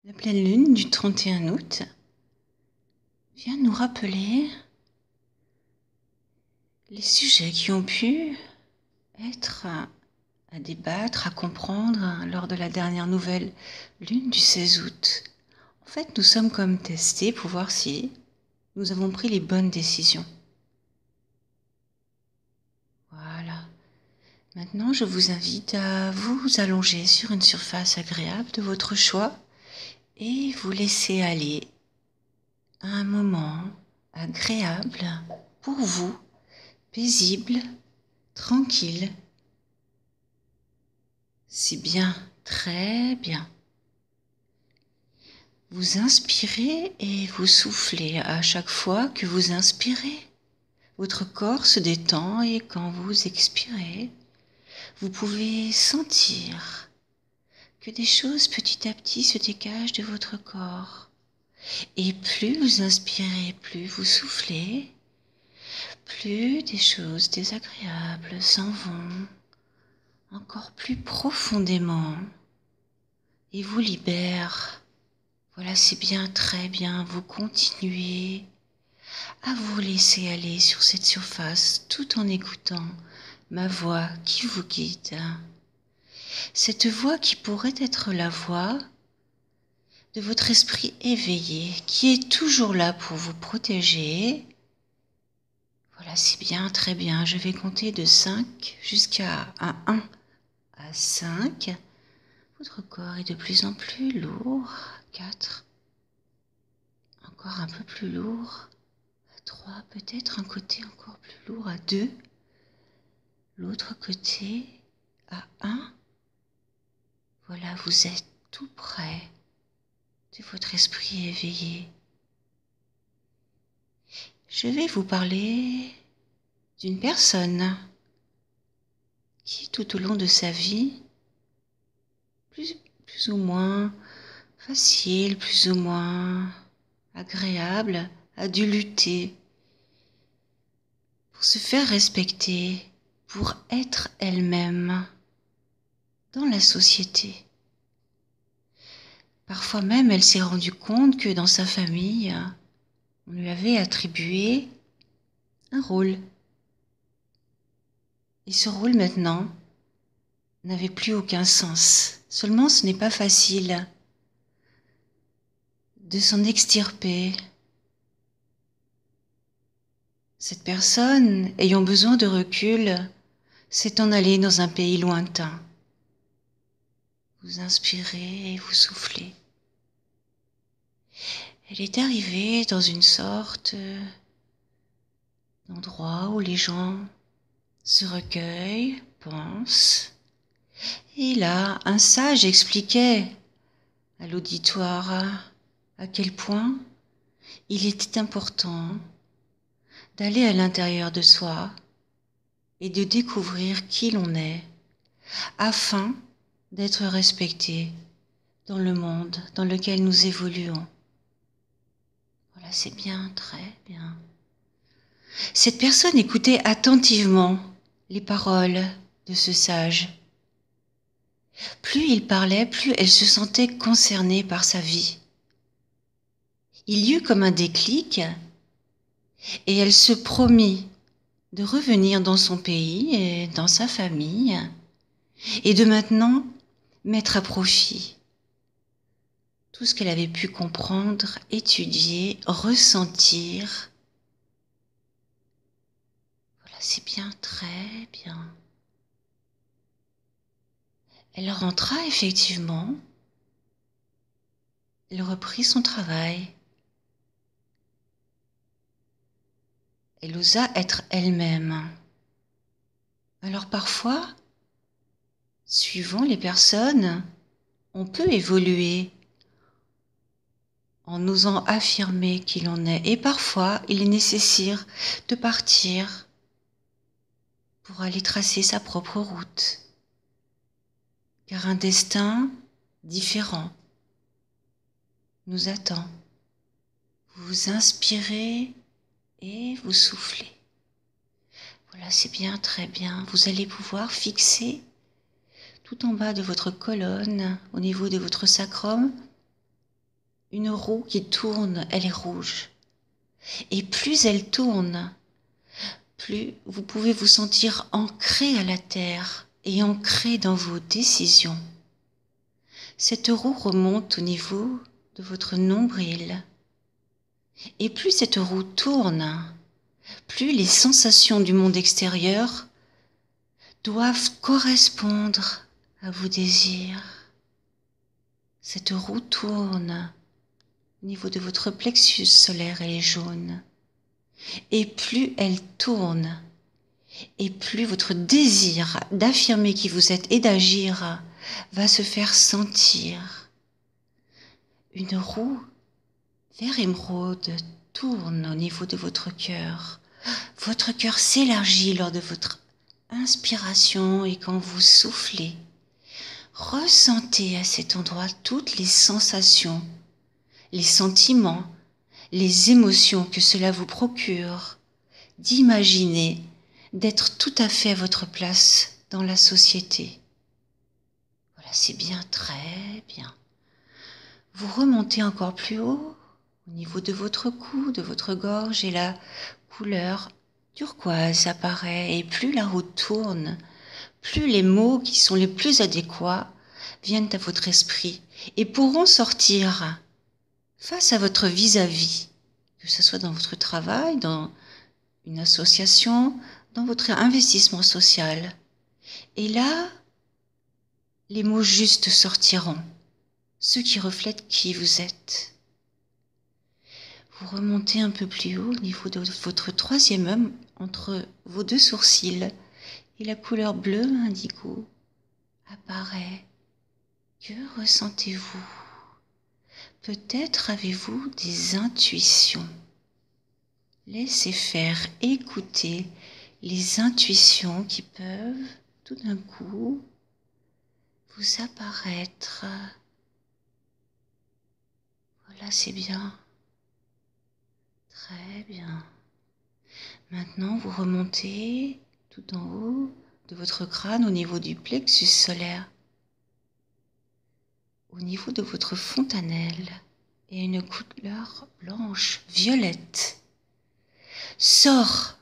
La pleine lune du 31 août vient nous rappeler les sujets qui ont pu être à débattre, à comprendre lors de la dernière nouvelle lune du 16 août. En fait, nous sommes comme testés pour voir si nous avons pris les bonnes décisions. Voilà. Maintenant, je vous invite à vous allonger sur une surface agréable de votre choix et vous laisser aller à un moment agréable pour vous, paisible, tranquille. C'est bien, très bien. Vous inspirez et vous soufflez à chaque fois que vous inspirez. Votre corps se détend et quand vous expirez, vous pouvez sentir que des choses petit à petit se dégagent de votre corps. Et plus vous inspirez, plus vous soufflez, plus des choses désagréables s'en vont encore plus profondément et vous libèrent. Voilà, c'est bien, très bien. Vous continuez à vous laisser aller sur cette surface tout en écoutant ma voix qui vous guide. Cette voix qui pourrait être la voix de votre esprit éveillé qui est toujours là pour vous protéger. Voilà, c'est bien, très bien. Je vais compter de 5 jusqu'à 1 à 5. Votre corps est de plus en plus lourd. 4. Encore un peu plus lourd. 3, peut-être un côté encore plus lourd. À 2. L'autre côté. À 1. Voilà, vous êtes tout près de votre esprit éveillé. Je vais vous parler d'une personne qui, tout au long de sa vie, plus ou moins facile, plus ou moins agréable, a dû lutter pour se faire respecter, pour être elle-même dans la société. Parfois même, elle s'est rendue compte que dans sa famille, on lui avait attribué un rôle. Et ce rôle maintenant n'avait plus aucun sens. Seulement, ce n'est pas facile de s'en extirper. Cette personne, ayant besoin de recul, s'est en allée dans un pays lointain. Vous inspirez et vous soufflez. Elle est arrivée dans une sorte d'endroit où les gens se recueillent, pensent. Et là, un sage expliquait à l'auditoire à quel point il était important d'aller à l'intérieur de soi et de découvrir qui l'on est afin d'être respecté dans le monde dans lequel nous évoluons. Voilà, c'est bien, très bien. Cette personne écoutait attentivement les paroles de ce sage. Plus il parlait, plus elle se sentait concernée par sa vie. Il y eut comme un déclic et elle se promit de revenir dans son pays et dans sa famille et de maintenant mettre à profit tout ce qu'elle avait pu comprendre, étudier, ressentir. Voilà, c'est bien, très bien. Elle rentra effectivement, elle reprit son travail. Elle osa être elle-même. Alors parfois, suivant les personnes, on peut évoluer en osant affirmer qui l'on est. Et parfois, il est nécessaire de partir pour aller tracer sa propre route. Car un destin différent nous attend. Vous inspirez et vous soufflez. Voilà, c'est bien, très bien. Vous allez pouvoir fixer tout en bas de votre colonne, au niveau de votre sacrum, une roue qui tourne, elle est rouge. Et plus elle tourne, plus vous pouvez vous sentir ancré à la terre et ancré dans vos décisions. Cette roue remonte au niveau de votre nombril. Et plus cette roue tourne, plus les sensations du monde extérieur doivent correspondre à vos désirs. Cette roue tourne au niveau de votre plexus solaire, elle est jaune. Et plus elle tourne, et plus votre désir d'affirmer qui vous êtes et d'agir va se faire sentir. Une roue vert émeraude tourne au niveau de votre cœur. Votre cœur s'élargit lors de votre inspiration et quand vous soufflez, ressentez à cet endroit toutes les sensations, les sentiments, les émotions que cela vous procure, d'imaginer, d'être tout à fait à votre place dans la société. Voilà, c'est bien, très bien. Vous remontez encore plus haut, au niveau de votre cou, de votre gorge, et la couleur turquoise apparaît, et plus la roue tourne, plus les mots qui sont les plus adéquats viennent à votre esprit et pourront sortir face à votre vis-à-vis, que ce soit dans votre travail, dans une association, dans votre investissement social. Et là, les mots justes sortiront, ceux qui reflètent qui vous êtes. Vous remontez un peu plus haut au niveau de votre troisième œil, entre vos deux sourcils, et la couleur bleue indigo apparaît. Que ressentez-vous? Peut-être avez-vous des intuitions. Laissez faire, écoutez les intuitions qui peuvent tout d'un coup vous apparaître. Voilà, c'est bien. Très bien. Maintenant, vous remontez tout en haut de votre crâne au niveau du plexus solaire, au niveau de votre fontanelle, et une couleur blanche, violette, sort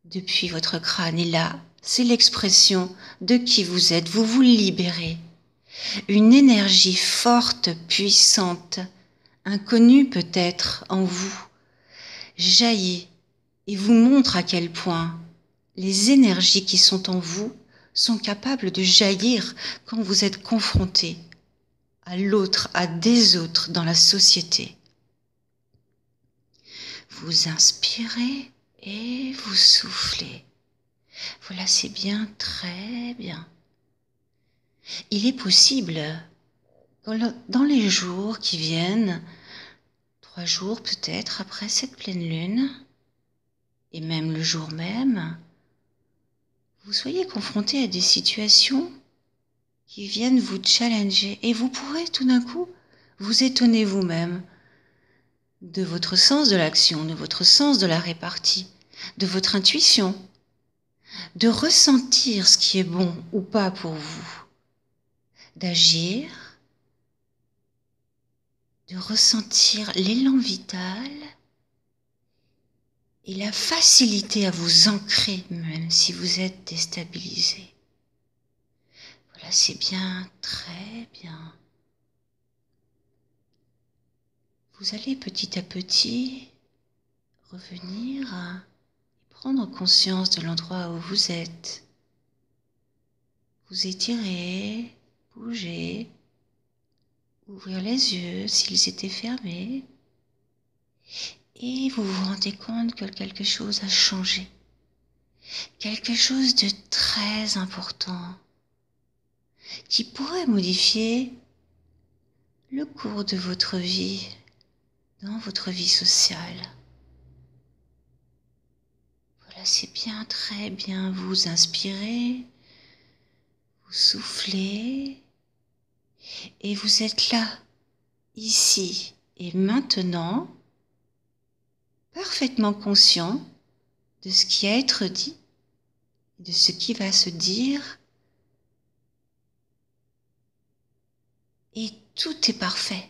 depuis votre crâne. Et là, c'est l'expression de qui vous êtes. Vous vous libérez. Une énergie forte, puissante, inconnue peut-être en vous, jaillit et vous montre à quel point les énergies qui sont en vous sont capables de jaillir quand vous êtes confronté à l'autre, à des autres dans la société. Vous inspirez et vous soufflez. Voilà, c'est bien, très bien. Il est possible, dans les jours qui viennent, 3 jours peut-être après cette pleine lune, et même le jour même, vous soyez confronté à des situations qui viennent vous challenger, et vous pourrez tout d'un coup vous étonner vous-même de votre sens de l'action, de votre sens de la répartie, de votre intuition, de ressentir ce qui est bon ou pas pour vous, d'agir, de ressentir l'élan vital et la facilité à vous ancrer même si vous êtes déstabilisé. Voilà, c'est bien, très bien. Vous allez petit à petit revenir et prendre conscience de l'endroit où vous êtes. Vous étirez, bougez, ouvrir les yeux s'ils étaient fermés, et vous vous rendez compte que quelque chose a changé. Quelque chose de très important qui pourrait modifier le cours de votre vie dans votre vie sociale. Voilà, c'est bien, très bien. Vous inspirez, vous soufflez, et vous êtes là, ici et maintenant, parfaitement conscient de ce qui a à être dit, de ce qui va se dire, et tout est parfait.